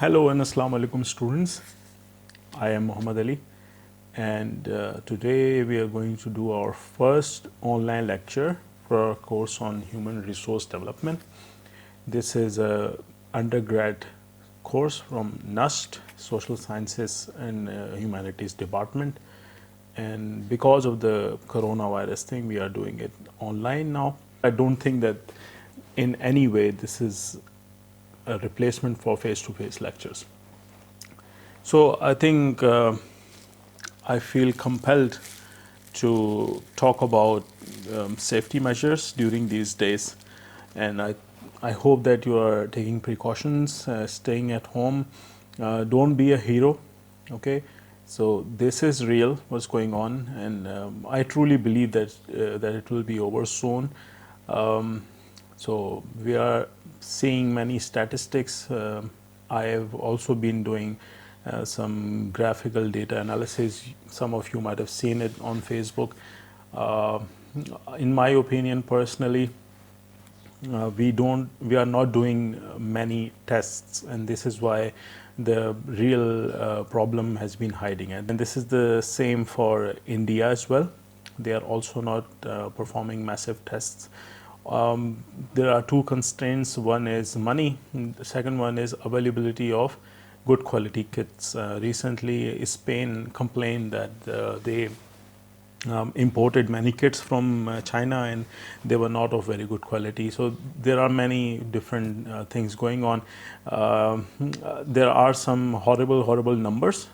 Hello and Assalamu alaikum students. I am Muhammad Ali and today we are going to do our first online lecture for our course on human resource development. This is a undergrad course from NUST, Social Sciences and Humanities Department, and because of the coronavirus thing we are doing it online now. I don't think that in any way this is a replacement for face-to-face lectures. So I think I feel compelled to talk about safety measures during these days, and I hope that you are taking precautions, staying at home. Don't be a hero, okay? So this is real, what's going on, and I truly believe that that it will be over soon. So we are seeing many statistics. I have also been doing some graphical data analysis. Some of you might have seen it on Facebook. In my opinion, personally, we are not doing many tests, and this is why the real problem has been hiding. And this is the same for India as well. They are also not performing massive tests. There are two constraints. One is money. The second one is availability of good quality kits. Recently, Spain complained that they imported many kits from China and they were not of very good quality. So there are many different things going on. There are some horrible numbers,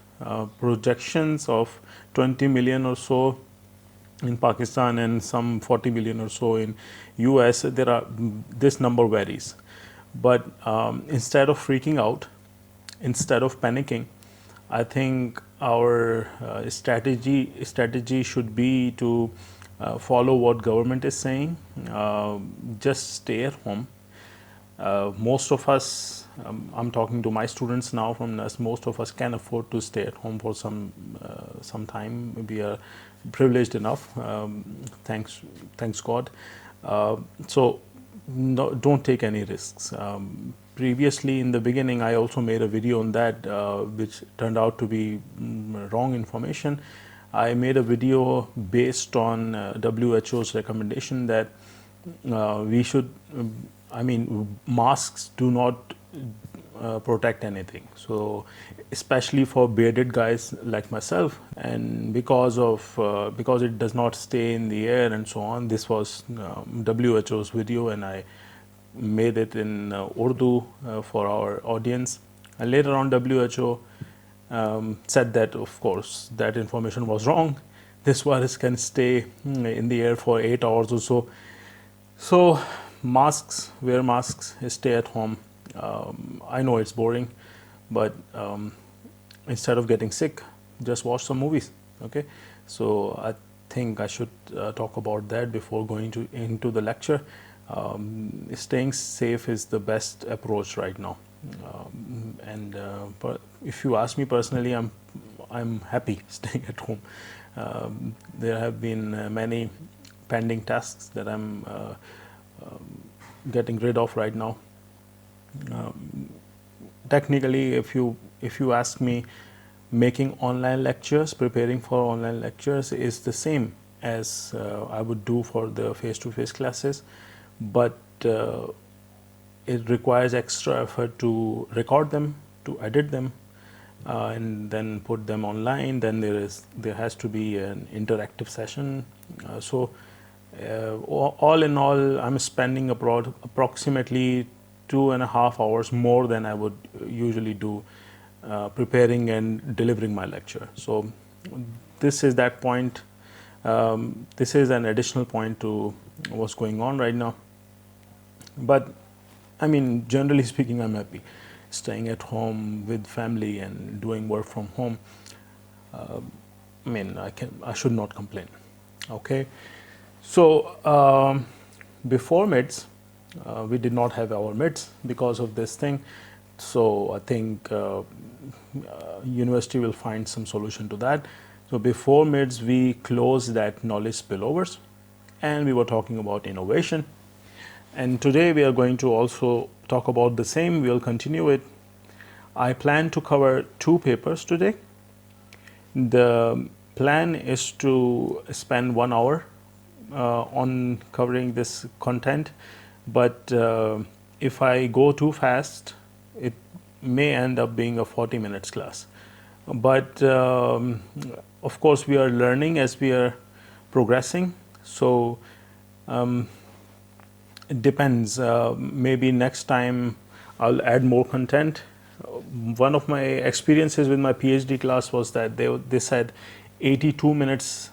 projections of 20 million or so in Pakistan and some 40 million or so in US. This number varies, but instead of freaking out, instead of panicking, I think our strategy should be to follow what government is saying. Just stay at home. Most of us, I'm talking to my students now from NUS, most of us can afford to stay at home for some time. We are privileged enough, thanks God. So don't take any risks. Previously, in the beginning, I also made a video on that, which turned out to be wrong information. I made a video based on WHO's recommendation that we should, masks do not protect anything. So, especially for bearded guys like myself, and because it does not stay in the air and so on. This was WHO's video, and I made it in Urdu for our audience. And later on, WHO said that, of course, that information was wrong. This virus can stay in the air for 8 hours or so. So, masks, wear masks, stay at home. I know it's boring, but instead of getting sick, just watch some movies. Okay, so I think I should talk about that before going into the lecture. Staying safe is the best approach right now, but if you ask me personally, I'm happy staying at home. There have been many pending tasks that I'm getting rid of right now. Technically, if you ask me, making online lectures, preparing for online lectures is the same as I would do for the face-to-face classes, but it requires extra effort to record them, to edit them, and then put them online. Then there has to be an interactive session. So all in all, I'm spending approximately 2.5 hours more than I would usually do preparing and delivering my lecture. So this is that point. This is an additional point to what's going on right now. But generally speaking, I'm happy staying at home with family and doing work from home. I should not complain. Okay, so before mids, we did not have our mids because of this thing. So I think university will find some solution to that. So before mids, we closed that knowledge spillovers, and we were talking about innovation. And today we are going to also talk about the same. We'll continue it. I plan to cover 2 papers today. The plan is to spend 1 hour on covering this content, but if I go too fast, it may end up being a 40 minutes class. But of course, we are learning as we are progressing. So it depends. Maybe next time I'll add more content. One of my experiences with my PhD class was that they said 82 minutes.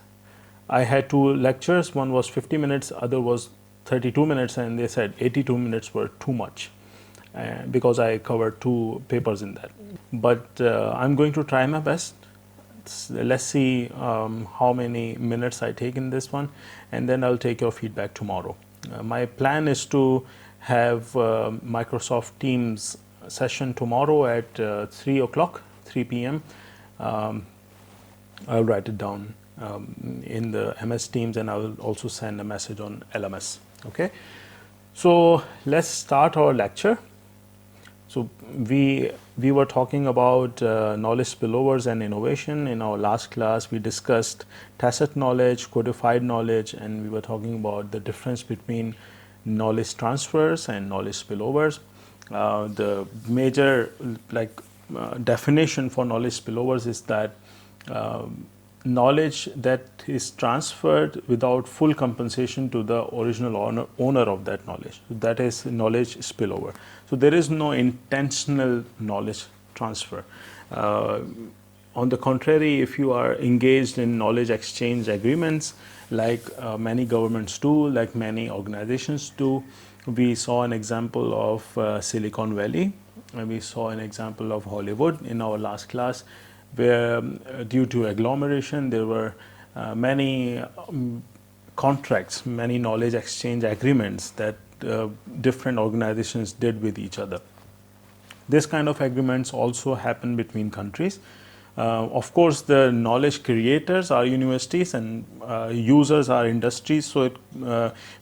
I had 2 lectures. One was 50 minutes, other was 32 minutes, and they said 82 minutes were too much because I covered 2 papers in that. But I'm going to try my best. Let's see how many minutes I take in this one, and then I'll take your feedback tomorrow. My plan is to have Microsoft Teams session tomorrow at 3 o'clock, 3 p.m. I'll write it down in the MS Teams, and I will also send a message on LMS. Okay, so let's start our lecture. So we were talking about knowledge spillovers and innovation. In our last class, we discussed tacit knowledge, codified knowledge, and we were talking about the difference between knowledge transfers and knowledge spillovers. The major definition for knowledge spillovers is that knowledge that is transferred without full compensation to the original owner of that knowledge. That is knowledge spillover. So there is no intentional knowledge transfer. On the contrary, if you are engaged in knowledge exchange agreements, like many governments do, like many organizations do, we saw an example of Silicon Valley, and we saw an example of Hollywood in our last class, where due to agglomeration, there were many contracts, many knowledge exchange agreements that different organizations did with each other. This kind of agreements also happen between countries. Of course, the knowledge creators are universities and users are industries. So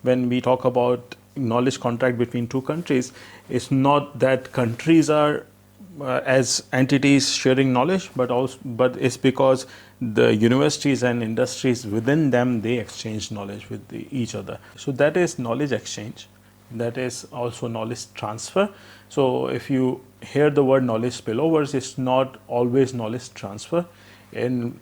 when we talk about knowledge contract between 2 countries, it's not that countries are as entities sharing knowledge, but it's because the universities and industries within them, they exchange knowledge with each other. So that is knowledge exchange. That is also knowledge transfer. So if you hear the word knowledge spillovers, it's not always knowledge transfer. In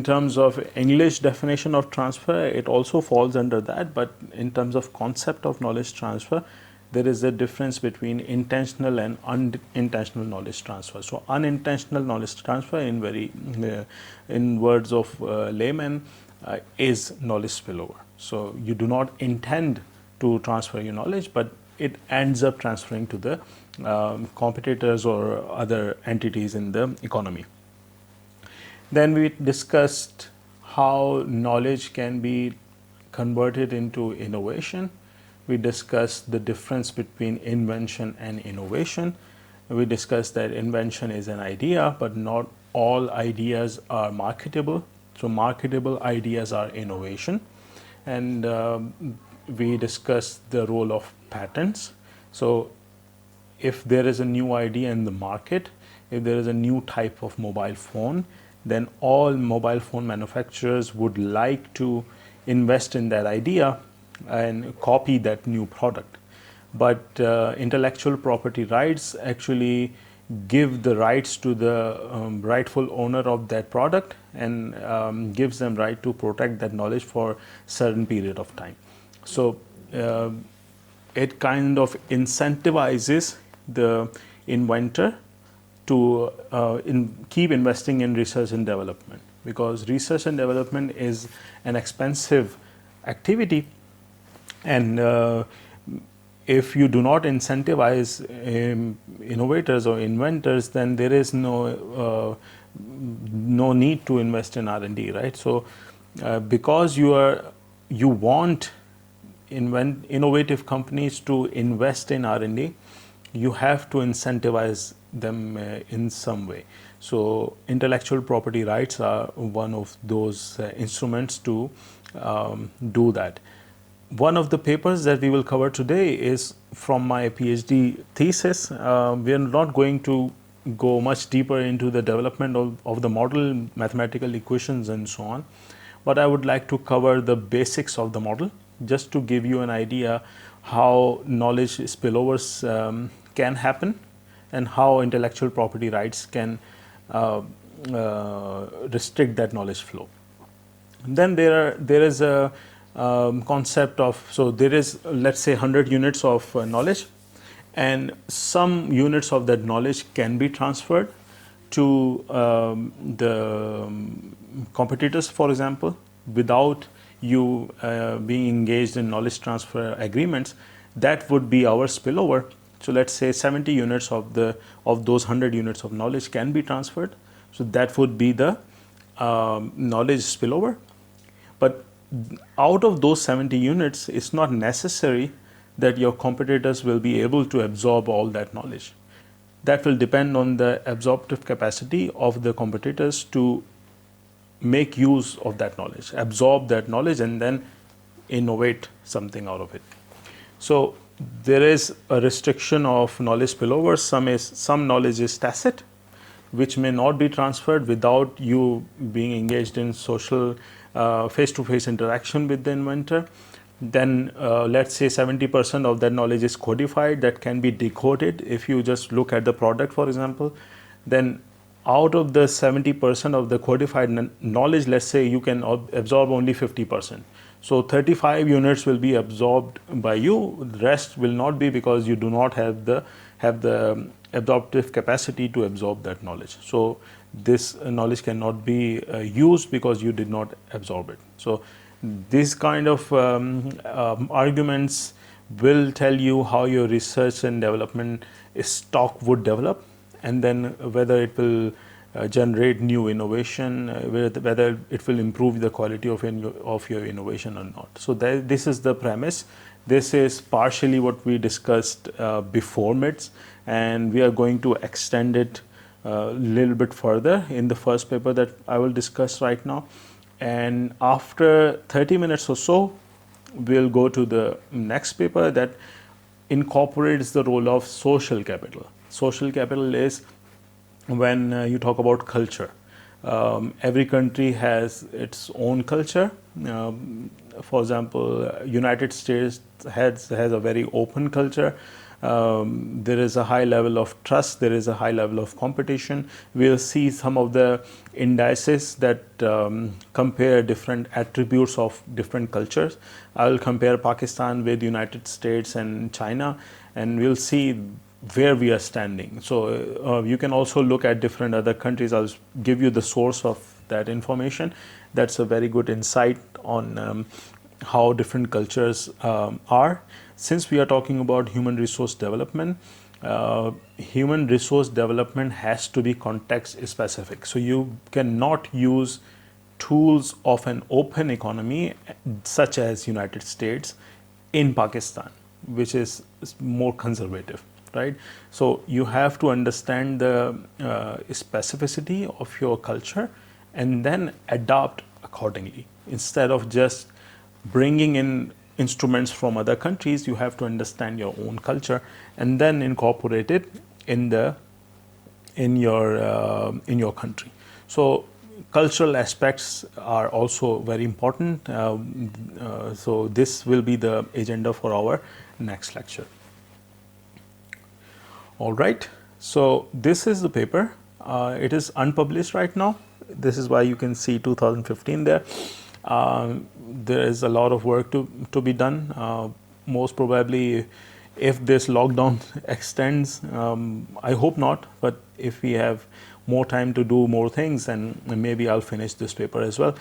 terms of English definition of transfer, it also falls under that, but in terms of concept of knowledge transfer, there is a difference between intentional and unintentional knowledge transfer. So unintentional knowledge transfer, in words of layman, is knowledge spillover. So you do not intend to transfer your knowledge, but it ends up transferring to the competitors or other entities in the economy. Then we discussed how knowledge can be converted into innovation. We discussed the difference between invention and innovation. We discussed that invention is an idea, but not all ideas are marketable. So marketable ideas are innovation. And we discussed the role of patents. So if there is a new idea in the market, if there is a new type of mobile phone, then all mobile phone manufacturers would like to invest in that idea and copy that new product. But intellectual property rights actually give the rights to the rightful owner of that product and gives them right to protect that knowledge for certain period of time. So it kind of incentivizes the inventor to keep investing in research and development, because research and development is an expensive activity, and if you do not incentivize innovators or inventors, then there is no need to invest in R&D, right? So because you want innovative companies to invest in R&D, you have to incentivize them in some way. So intellectual property rights are one of those instruments to do that. One of the papers that we will cover today is from my PhD thesis. We are not going to go much deeper into the development of the model, mathematical equations and so on. But I would like to cover the basics of the model just to give you an idea how knowledge spillovers can happen and how intellectual property rights can restrict that knowledge flow. And then there is a concept of, so there is, let's say, 100 units of knowledge, and some units of that knowledge can be transferred to the competitors, for example, without you being engaged in knowledge transfer agreements. That would be our spillover. So let's say 70 units of those 100 units of knowledge can be transferred. So that would be the knowledge spillover. But out of those 70 units, it's not necessary that your competitors will be able to absorb all that knowledge. That will depend on the absorptive capacity of the competitors to make use of that knowledge, absorb that knowledge, and then innovate something out of it. So there is a restriction of knowledge spillovers. Some knowledge is tacit, which may not be transferred without you being engaged in social face-to-face interaction with the inventor. Then let's say 70% of that knowledge is codified, that can be decoded. If you just look at the product, for example, then out of the 70% of the codified knowledge, let's say you can absorb only 50%. So 35 units will be absorbed by you. The rest will not be, because you do not have the absorptive capacity to absorb that knowledge. So this knowledge cannot be used because you did not absorb it. So these kind of arguments will tell you how your research and development stock would develop, and then whether it will generate new innovation, whether it will improve the quality of your innovation or not. So this is the premise. This is partially what we discussed before MITS, and we are going to extend it a little bit further in the first paper that I will discuss right now. And after 30 minutes or so, we'll go to the next paper that incorporates the role of social capital. Social capital is when you talk about culture. Every country has its own culture. For example, United States has a very open culture. There is a high level of trust, there is a high level of competition. We'll see some of the indices that compare different attributes of different cultures. I will compare Pakistan with United States and China, and we'll see where we are standing. So you can also look at different other countries. I'll give you the source of that information. That's a very good insight on how different cultures are. Since we are talking about human resource development, human resource development has to be context specific. So you cannot use tools of an open economy such as United States in Pakistan, which is more conservative, right? So you have to understand the specificity of your culture and then adapt accordingly. Instead of just bringing in instruments from other countries, you have to understand your own culture and then incorporate it in your country. So cultural aspects are also very important. So this will be the agenda for our next lecture. All right. So this is the paper. It is unpublished right now. This is why you can see 2015 there. There is a lot of work to be done. Most probably, if this lockdown extends, I hope not, but if we have more time to do more things, then maybe I'll finish this paper as well.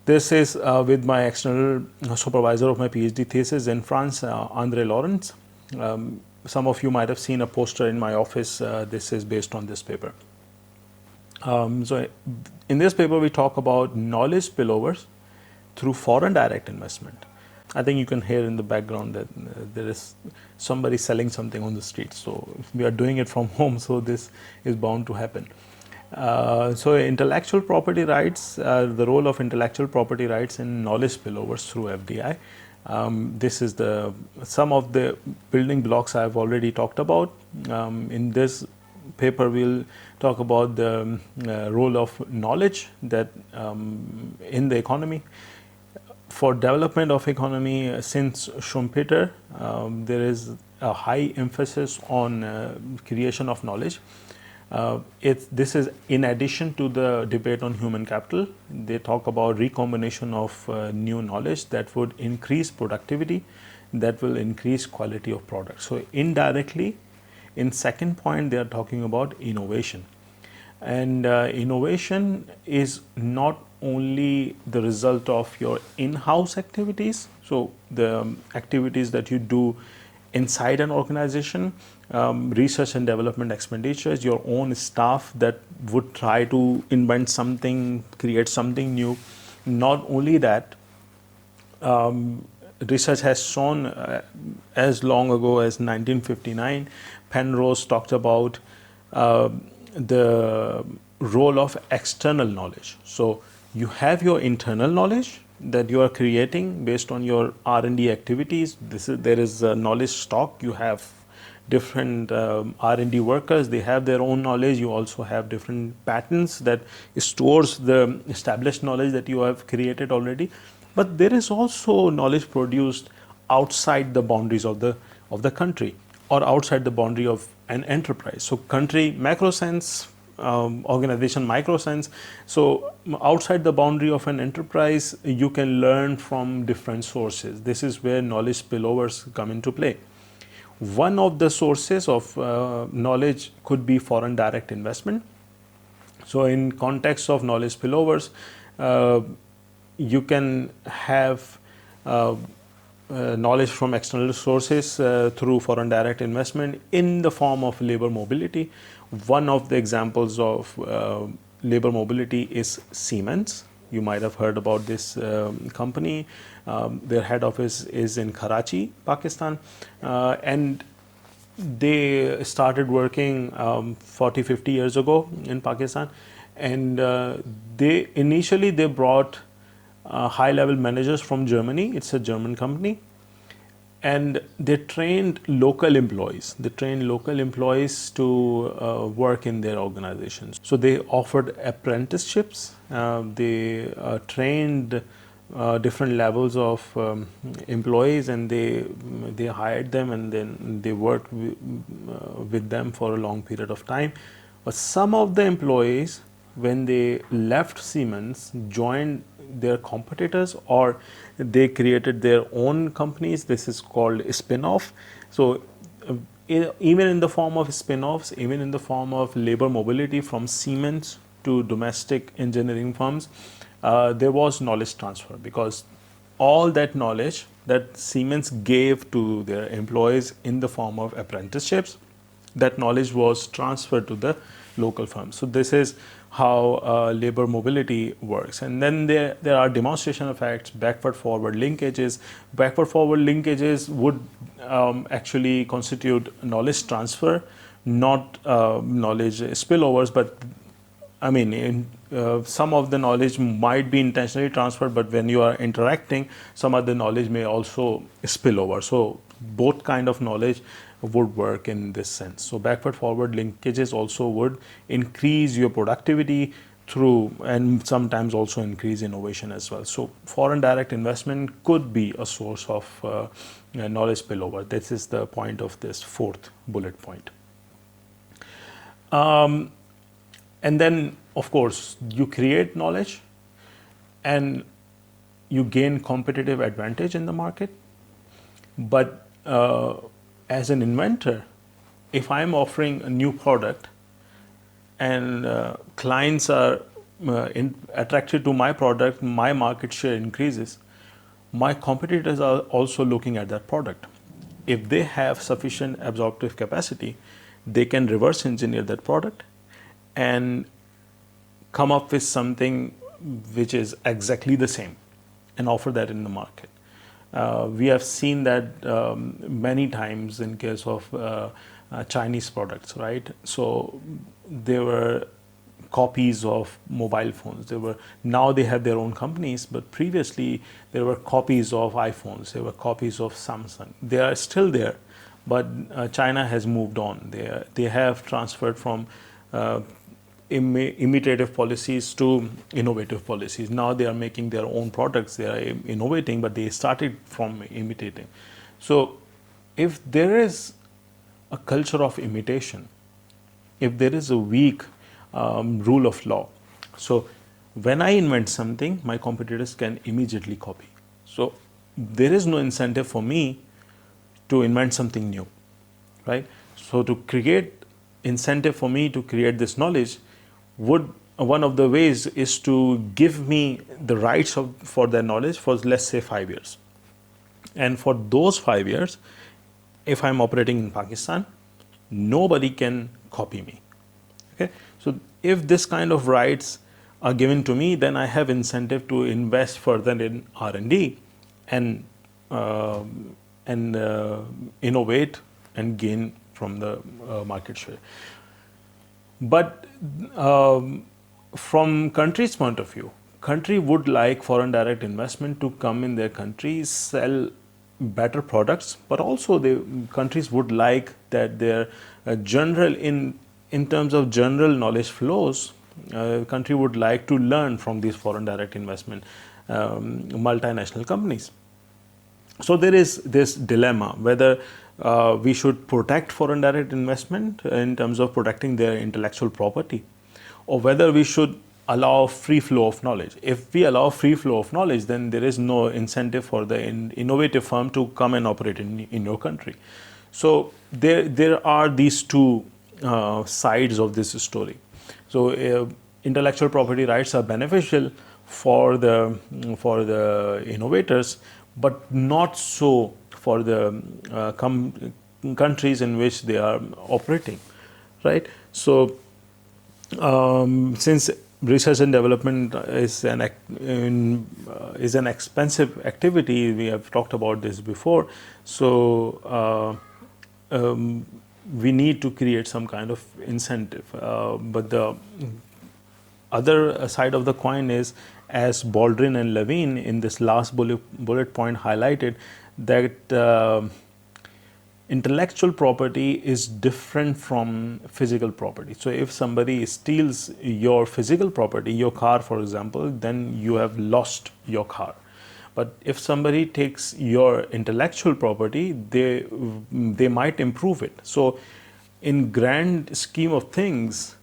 This is with my external supervisor of my PhD thesis in France, Lorenz. Some of you might have seen a poster in my office. This is based on this paper. So in this paper, we talk about knowledge spillovers through foreign direct investment. I think you can hear in the background that there is somebody selling something on the street. So we are doing it from home, so this is bound to happen. So intellectual property rights, the role of intellectual property rights in knowledge spillovers through FDI. This is some of the building blocks I've already talked about. In this paper we'll talk about the role of knowledge that in the economy. For development of economy, since Schumpeter, there is a high emphasis on creation of knowledge. This is in addition to the debate on human capital. They talk about recombination of new knowledge that would increase productivity, that will increase quality of products. So indirectly, in second point, they are talking about innovation. And innovation is not only the result of your in-house activities, so the activities that you do inside an organization, research and development expenditures, your own staff that would try to invent something, create something new. Not only that, research has shown as long ago as 1959, Penrose talked about the role of external knowledge. So you have your internal knowledge that you are creating based on your R&D activities. There is a knowledge stock. You have different R&D workers. They have their own knowledge. You also have different patents that stores the established knowledge that you have created already. But there is also knowledge produced outside the boundaries of the country or outside the boundary of an enterprise. So country macro sense, organization micro sense. So outside the boundary of an enterprise, you can learn from different sources. This is where knowledge spillovers come into play. One of the sources of knowledge could be foreign direct investment. So in context of knowledge spillovers, you can have knowledge from external sources through foreign direct investment in the form of labor mobility. One of the examples of labor mobility is Siemens. You might have heard about this company. Their head office is in Karachi, Pakistan, and they started working 40-50 years ago in Pakistan, and they initially brought high-level managers from Germany. It's a German company, and they trained local employees. They trained local employees to work in their organizations. So they offered apprenticeships. They trained different levels of employees, and they hired them, and then they worked with them for a long period of time. But some of the employees, when they left Siemens, joined their competitors, or they created their own companies. This is called spin-off. So even in the form of spin-offs, even in the form of labor mobility from Siemens to domestic engineering firms, there was knowledge transfer, because all that knowledge that Siemens gave to their employees in the form of apprenticeships, that knowledge was transferred to the local firms. So this is how labor mobility works. And then there are demonstration effects, backward forward linkages. Backward forward linkages would actually constitute knowledge transfer, not knowledge spillovers. But I mean, some of the knowledge might be intentionally transferred, but when you are interacting, some of the knowledge may also spill over. So both kind of knowledge would work in this sense. So backward forward linkages also would increase your productivity through, and sometimes also increase innovation as well. So foreign direct investment could be a source of knowledge spillover. This is the point of this fourth bullet point. And then of course you create knowledge and you gain competitive advantage in the market. But as an inventor, if I'm offering a new product and clients are attracted to my product, my market share increases, my competitors are also looking at that product. If they have sufficient absorptive capacity, they can reverse engineer that product and come up with something which is exactly the same and offer that in the market. We have seen that many times in case of Chinese products, right? So there were copies of mobile phones. Now they have their own companies, but previously there were copies of iPhones. There were copies of Samsung. They are still there, but China has moved on. They have transferred from imitative policies to innovative policies. Now they are making their own products. They are innovating, but they started from imitating. So if there is a culture of imitation, if there is a weak rule of law, so when I invent something, my competitors can immediately copy. So there is no incentive for me to invent something new, right? So to create incentive for me to create this knowledge, one of the ways is to give me the rights for that knowledge for, let's say, 5 years. And for those 5 years, if I'm operating in Pakistan, nobody can copy me. Okay, so if this kind of rights are given to me, then I have incentive to invest further in R&D and innovate and gain from the market share. But from country's point of view, country would like foreign direct investment to come in their country, sell better products, but also the countries would like that their general in terms of general knowledge flows, country would like to learn from these foreign direct investment multinational companies. So there is this dilemma whether we should protect foreign direct investment in terms of protecting their intellectual property, or whether we should allow free flow of knowledge. If we allow free flow of knowledge, then there is no incentive for the innovative firm to come and operate in your country. So there are these two sides of this story. So intellectual property rights are beneficial for the innovators, but not so for the countries in which they are operating, right? So since research and development is an expensive activity, we have talked about this before. So we need to create some kind of incentive. But the other side of the coin is, as Baldwin and Levine in this last bullet point highlighted, that intellectual property is different from physical property. So if somebody steals your physical property, your car for example, then you have lost your car. But if somebody takes your intellectual property, they might improve it. So in grand scheme of things,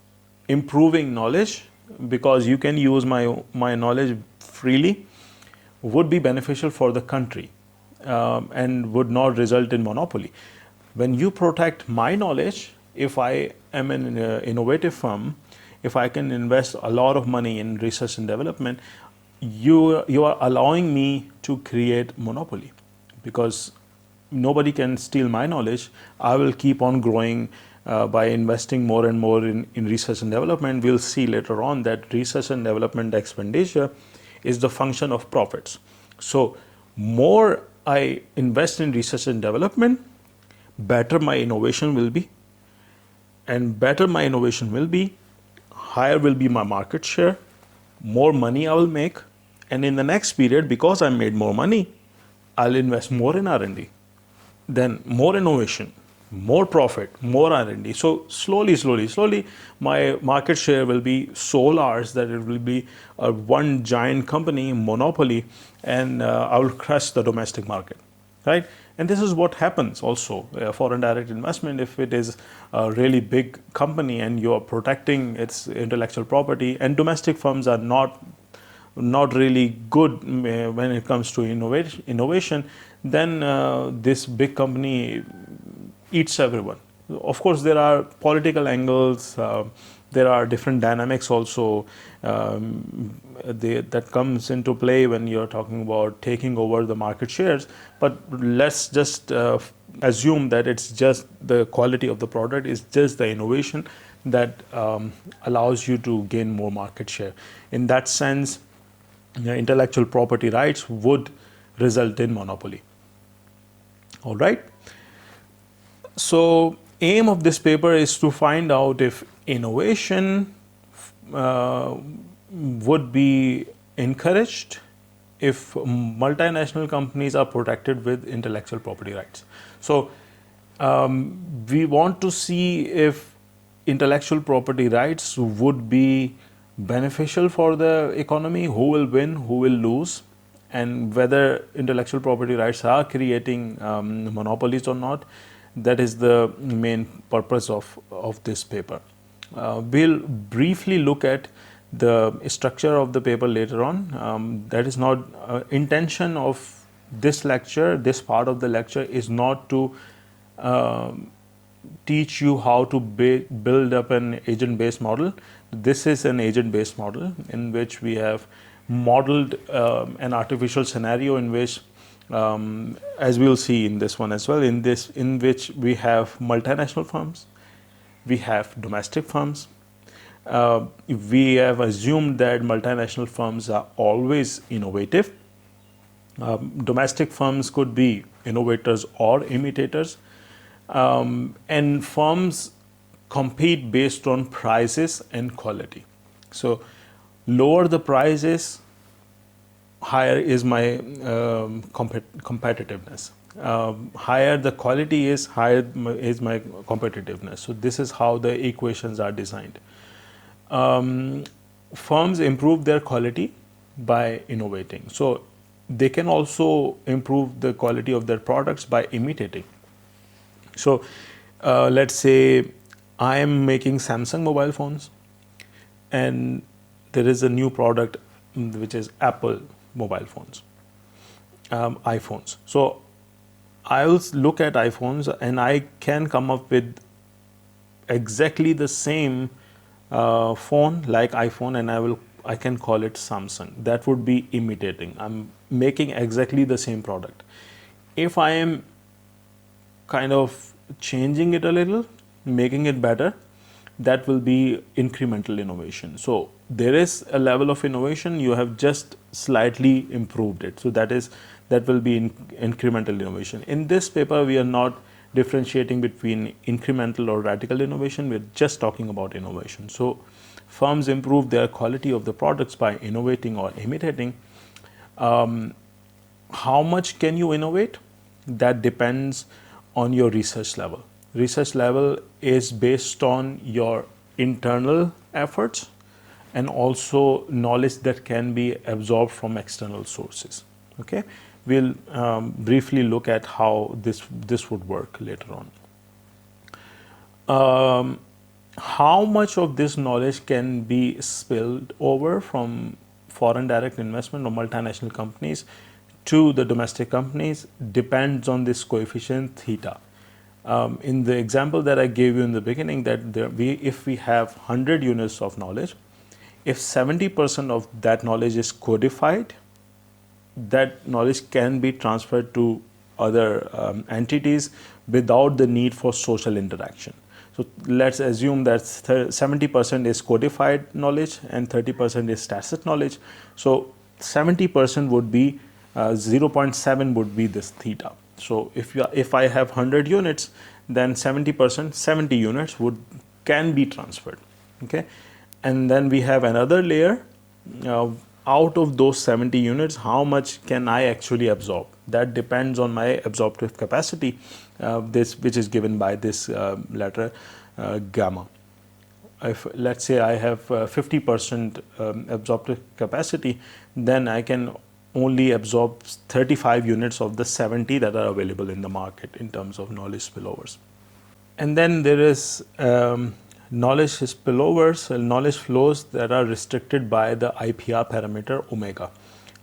improving knowledge, because you can use my knowledge freely, would be beneficial for the country and would not result in monopoly. When you protect my knowledge, if I am an innovative firm, if I can invest a lot of money in research and development, you are allowing me to create monopoly, because nobody can steal my knowledge. I will keep on growing by investing more and more in research and development. We'll see later on that research and development expenditure is the function of profits. So more I invest in research and development, better my innovation will be, and better my innovation will be, higher will be my market share, more money I will make, and in the next period, because I made more money, I'll invest more in R&D, then more innovation, more profit, more R&D. So slowly, my market share will be so large that it will be one giant company, monopoly, and I will crush the domestic market, right? And this is what happens also foreign direct investment. If it is a really big company and you are protecting its intellectual property, and domestic firms are not really good when it comes to innovation, then this big company eats everyone. Of course, there are political angles, there are different dynamics also that comes into play when you're talking about taking over the market shares. But let's just assume that it's just the quality of the product, is just the innovation that allows you to gain more market share. In that sense, intellectual property rights would result in monopoly. All right. So aim of this paper is to find out if innovation would be encouraged if multinational companies are protected with intellectual property rights. So We want to see if intellectual property rights would be beneficial for the economy, who will win, who will lose, and whether intellectual property rights are creating monopolies or not. That is the main purpose of this paper. We'll briefly look at the structure of the paper later on. That is not intention of this lecture. This part of the lecture is not to teach you how to build up an agent-based model. This is an agent-based model in which we have modeled an artificial scenario in which, as we'll see in this one as well, in which we have multinational firms, we have domestic firms. We have assumed that multinational firms are always innovative. Domestic firms could be innovators or imitators. And firms compete based on prices and quality. So, lower the prices, higher is my competitiveness. Higher the quality is, higher is my competitiveness. So, this is how the equations are designed. Firms improve their quality by innovating. So, they can also improve the quality of their products by imitating. So, let's say I am making Samsung mobile phones, and there is a new product which is Apple mobile phones, iPhones. So, I will look at iPhones and I can come up with exactly the same phone like iPhone, and I can call it Samsung. That would be imitating. I'm making exactly the same product. If I am kind of changing it a little, making it better, that will be incremental innovation. So there is a level of innovation, you have just slightly improved it. So that will be incremental innovation. In this paper, we are not differentiating between incremental or radical innovation, we're just talking about innovation. So firms improve their quality of the products by innovating or imitating. How much can you innovate? That depends on your research level. Research level is based on your internal efforts and also knowledge that can be absorbed from external sources. Okay, we'll briefly look at how this would work later on. How much of this knowledge can be spilled over from foreign direct investment or multinational companies to the domestic companies depends on this coefficient theta. In the example that I gave you in the beginning, that if we have 100 units of knowledge, if 70% of that knowledge is codified, that knowledge can be transferred to other entities without the need for social interaction. So let's assume that 70% is codified knowledge and 30% is tacit knowledge. So 70% would be 0.7 would be this theta. So if I have 100 units, then 70%, 70 units can be transferred. Okay, and then we have another layer. Out of those 70 units, how much can I actually absorb? That depends on my absorptive capacity, which is given by this letter gamma. If let's say I have 50% absorptive capacity, then I can only absorb 35 units of the 70 that are available in the market in terms of knowledge spillovers. And then there is knowledge spillovers, knowledge flows that are restricted by the IPR parameter omega.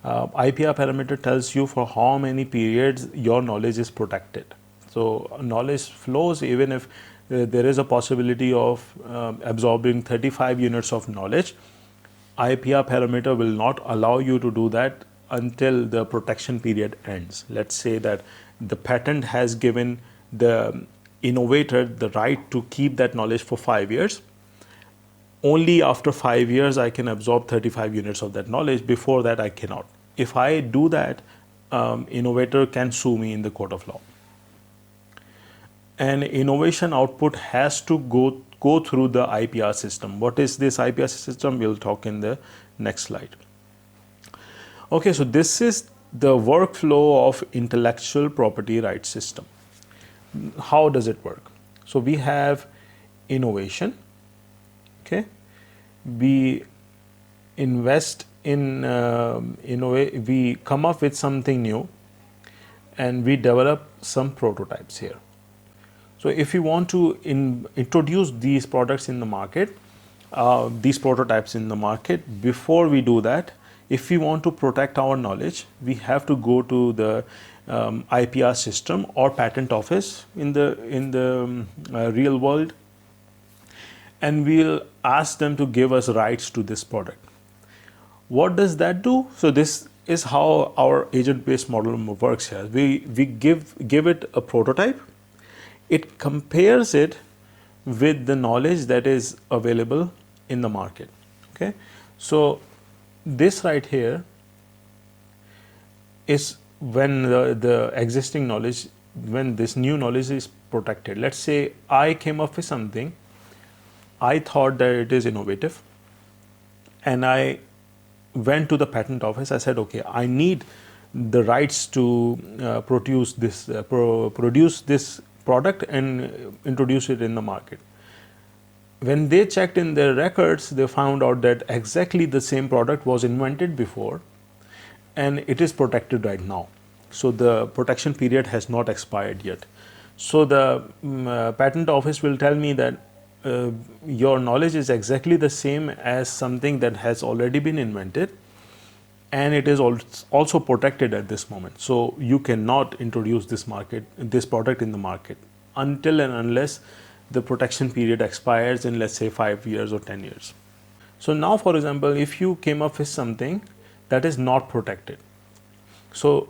IPR parameter tells you for how many periods your knowledge is protected. So knowledge flows even if there is a possibility of absorbing 35 units of knowledge. IPR parameter will not allow you to do that until the protection period ends. Let's say that the patent has given the innovator the right to keep that knowledge for 5 years. Only after 5 years I can absorb 35 units of that knowledge. Before that I cannot. If I do that, innovator can sue me in the court of law. And innovation output has to go through the IPR system. What is this IPR system? We'll talk in the next slide. Okay, so this is the workflow of intellectual property rights system. how does it work? So we have innovation, okay? We invest in we come up with something new, and we develop some prototypes here. So if you want to introduce these products in the market, these prototypes in the market, before we do that, if we want to protect our knowledge, we have to go to the IPR system or patent office in the real world, and we'll ask them to give us rights to this product. What does that do? So this is how our agent-based model works here. We give it a prototype. It compares it with the knowledge that is available in the market. Okay, so this right here is when the existing knowledge, when this new knowledge is protected. Let's say I came up with something, I thought that it is innovative, and I went to the patent office. I said, okay, I need the rights to produce this product and introduce it in the market. When they checked in their records, they found out that exactly the same product was invented before, and it is protected right now. So the protection period has not expired yet. So the patent office will tell me that your knowledge is exactly the same as something that has already been invented, and it is also protected at this moment. So you cannot introduce this product in the market until and unless the protection period expires in, let's say, 5 years or 10 years. So now, for example, if you came up with something that is not protected, so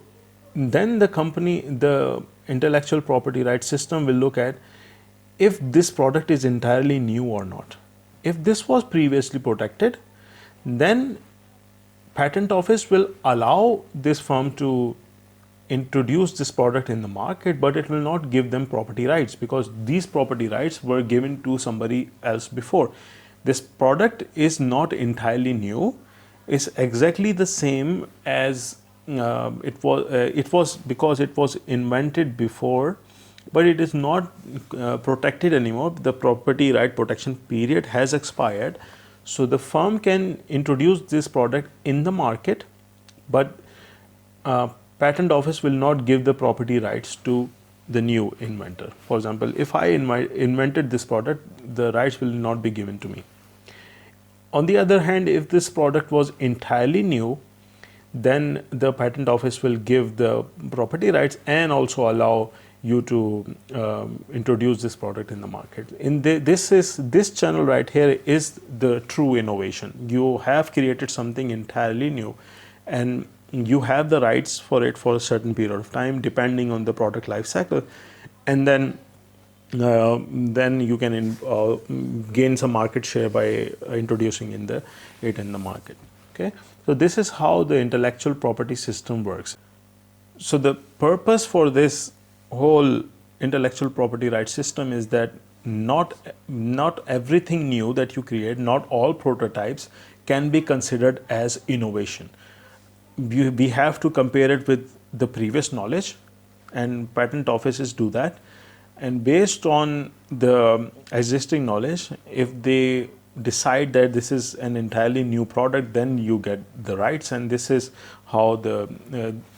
then the intellectual property rights system will look at if this product is entirely new or not. If this was previously protected, then patent office will allow this firm to introduce this product in the market, but it will not give them property rights, because these property rights were given to somebody else before. This product is not entirely new. It's exactly the same as it was because it was invented before, but it is not protected anymore. The property right protection period has expired. So the firm can introduce this product in the market, but patent office will not give the property rights to the new inventor. For example, if I invented this product, the rights will not be given to me. On the other hand, if this product was entirely new, then the patent office will give the property rights and also allow you to introduce this product in the market. This channel right here is the true innovation. You have created something entirely new, and you have the rights for it for a certain period of time, depending on the product life cycle, and then you can gain some market share by introducing it in the market. Okay, so this is how the intellectual property system works. So the purpose for this whole intellectual property rights system is that not everything new that you create, not all prototypes can be considered as innovation. We have to compare it with the previous knowledge, and patent offices do that. And based on the existing knowledge, if they decide that this is an entirely new product, then you get the rights, and this is how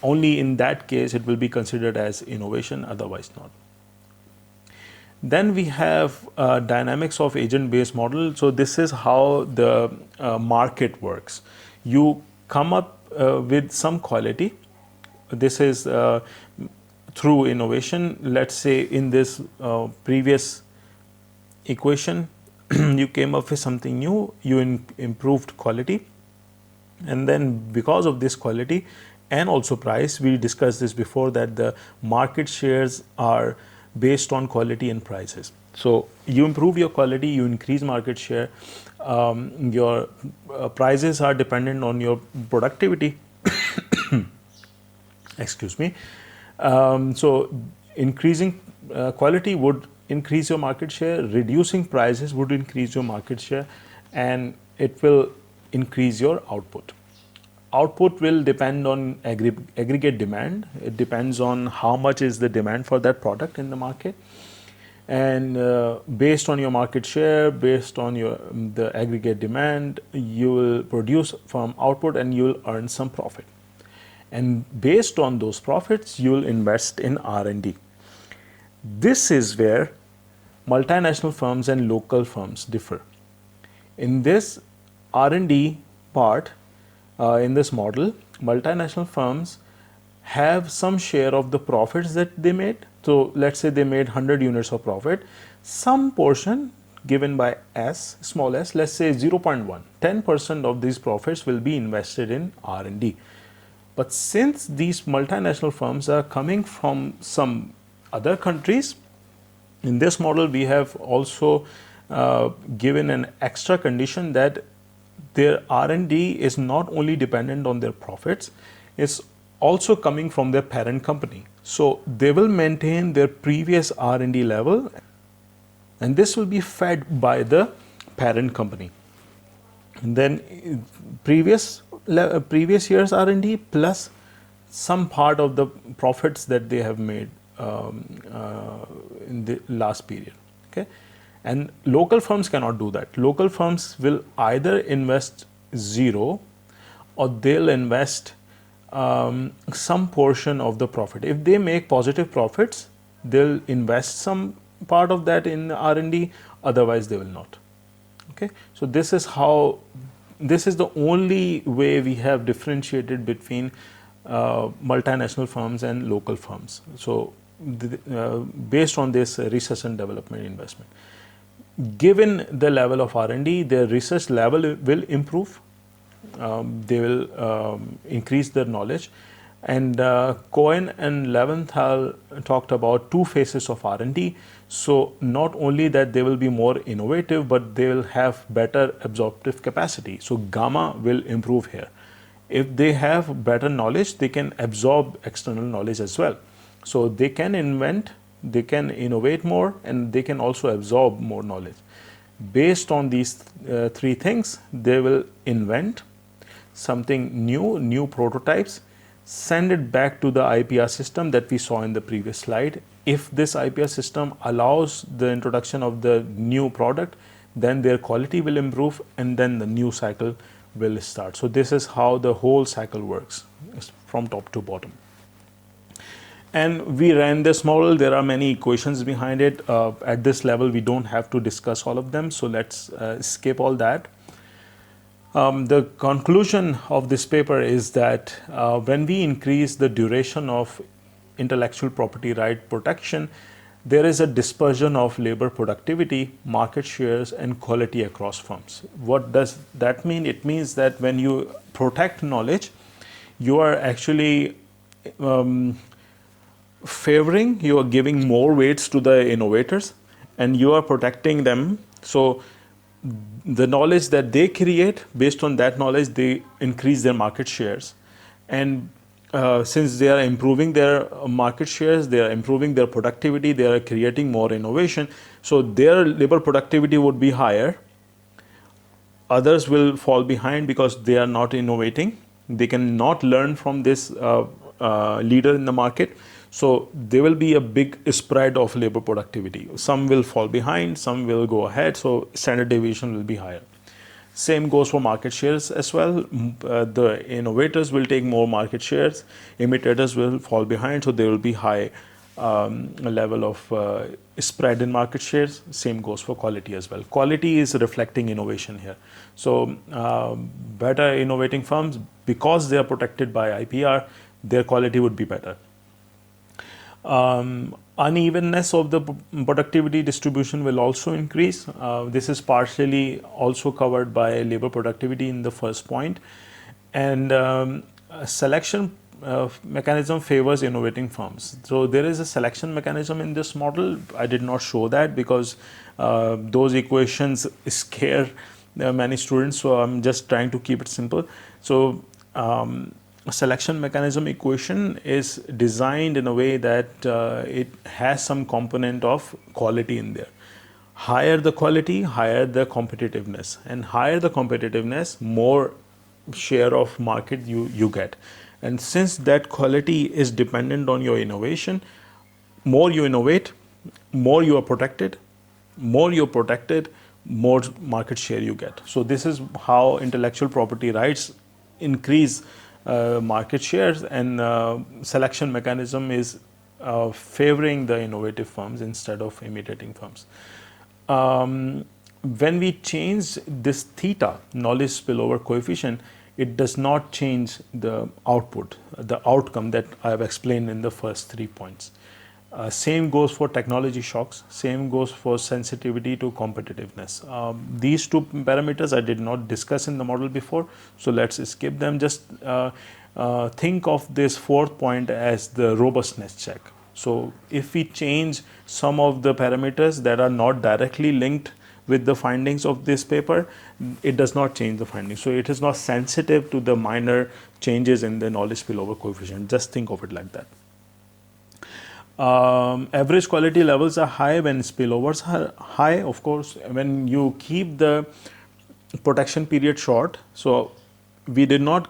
only in that case it will be considered as innovation, otherwise not. Then we have dynamics of agent-based model. So this is how the market works. You come up with some quality. This is through innovation. Let's say in this previous equation, you came up with something new, you improved quality, and then because of this quality and also price, we discussed this before, that the market shares are based on quality and prices. So you improve your quality, you increase market share. Your prices are dependent on your productivity. Excuse me. So increasing quality would increase your market share, reducing prices would increase your market share, and it will increase your output. output will depend on aggregate demand. It depends on how much is the demand for that product in the market, and based on your market share, based on the aggregate demand, you will produce from output and you will earn some profit. And based on those profits, you will invest in R&D. This is where multinational firms and local firms differ. In this R&D part, in this model, multinational firms have some share of the profits that they made. So let's say they made 100 units of profit. Some portion given by S, small s, let's say 0.1, 10% of these profits will be invested in R&D. But since these multinational firms are coming from some other countries, in this model we have also given an extra condition that their R&D is not only dependent on their profits, it's also coming from their parent company. So they will maintain their previous R&D level, and this will be fed by the parent company. And then previous year's R&D plus some part of the profits that they have made in the last period. Okay, and local firms cannot do that. Local firms will either invest zero or they'll invest some portion of the profit. If they make positive profits, they'll invest some part of that in R&D, otherwise they will not. Okay, so this is the only way we have differentiated between multinational firms and local firms. So based on this research and development investment, given the level of R&D, their research level will improve. They will increase their knowledge. And Cohen and Leventhal talked about two phases of R&D. So not only that they will be more innovative, but they will have better absorptive capacity. So gamma will improve here. If they have better knowledge, they can absorb external knowledge as well. So they can invent, they can innovate more, and they can also absorb more knowledge. Based on these three things, they will invent something new prototypes, send it back to the IPR system that we saw in the previous slide. If this IPR system allows the introduction of the new product, then their quality will improve and then the new cycle will start. So this is how the whole cycle works from top to bottom. And we ran this model. There are many equations behind it. At this level, we don't have to discuss all of them. So let's skip all that. The conclusion of this paper is that when we increase the duration of intellectual property right protection, there is a dispersion of labor productivity, market shares, and quality across firms. What does that mean? It means that when you protect knowledge, you are actually favoring, you are giving more weights to the innovators, and you are protecting them. So the knowledge that they create, based on that knowledge, they increase their market shares. And since they are improving their market shares, they are improving their productivity, they are creating more innovation, so their labor productivity would be higher. Others will fall behind because they are not innovating. They cannot learn from this leader in the market. So there will be a big spread of labor productivity. Some will fall behind, some will go ahead, so standard deviation will be higher. Same goes for market shares as well. The innovators will take more market shares, imitators will fall behind, so there will be high level of spread in market shares. Same goes for quality as well. Quality is reflecting innovation here. So better innovating firms, because they are protected by IPR, their quality would be better. Unevenness of the productivity distribution will also increase. This is partially also covered by labor productivity in the first point. And selection mechanism favors innovating firms. So there is a selection mechanism in this model. I did not show that because those equations scare many students. So I'm just trying to keep it simple. So a selection mechanism equation is designed in a way that it has some component of quality in there. Higher the quality, higher the competitiveness, and higher the competitiveness, more share of market you get. And since that quality is dependent on your innovation, more you innovate, more you are protected, more you're protected, more market share you get. So this is how intellectual property rights increase market shares, and selection mechanism is favoring the innovative firms instead of imitating firms. When we change this theta, knowledge spillover coefficient, it does not change the output, the outcome that I have explained in the first 3 points. Same goes for technology shocks, same goes for sensitivity to competitiveness. These two parameters I did not discuss in the model before, so let's skip them. Just think of this fourth point as the robustness check. So if we change some of the parameters that are not directly linked with the findings of this paper, it does not change the findings. So it is not sensitive to the minor changes in the knowledge spillover coefficient. Just think of it like that. Average quality levels are high when spillovers are high. Of course, when you keep the protection period short, so we did not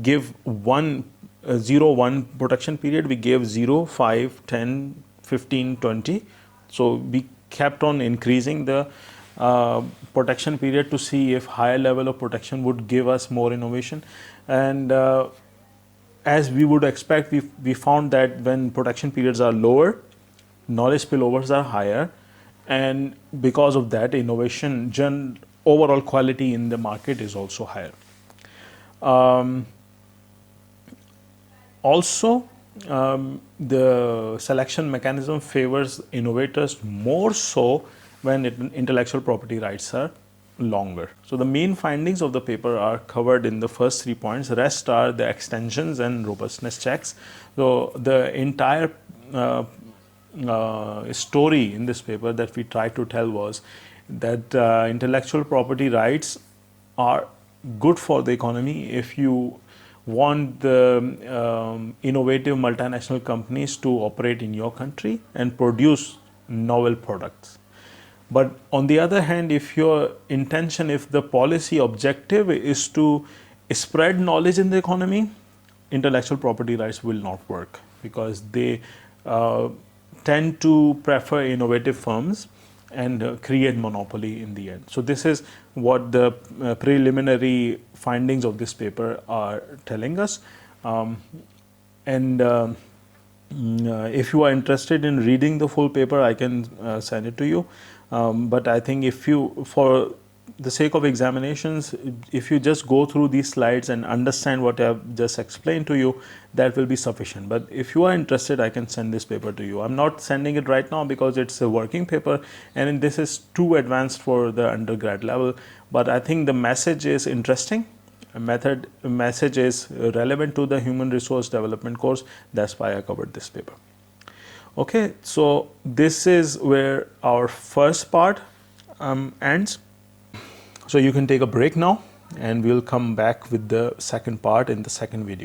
give 0, 1 protection period, we gave 0, 5, 10, 15, 20. So we kept on increasing the protection period to see if higher level of protection would give us more innovation. And as we would expect, we found that when protection periods are lower, knowledge spillovers are higher, and because of that, innovation, overall quality in the market is also higher. The selection mechanism favors innovators more so when intellectual property rights are longer. So the main findings of the paper are covered in the first 3 points. The rest are the extensions and robustness checks. So the entire story in this paper that we tried to tell was that intellectual property rights are good for the economy if you want the innovative multinational companies to operate in your country and produce novel products. But on the other hand, if your intention, if the policy objective is to spread knowledge in the economy, intellectual property rights will not work, because they tend to prefer innovative firms and create monopoly in the end. So this is what the preliminary findings of this paper are telling us. If you are interested in reading the full paper, I can send it to you. But I think if you, for the sake of examinations, if you just go through these slides and understand what I have just explained to you, that will be sufficient. But if you are interested, I can send this paper to you. I'm not sending it right now because it's a working paper and this is too advanced for the undergrad level. But I think the message is interesting. Message is relevant to the human resource development course. That's why I covered this paper. Okay, so this is where our first part ends. So you can take a break now and we'll come back with the second part in the second video.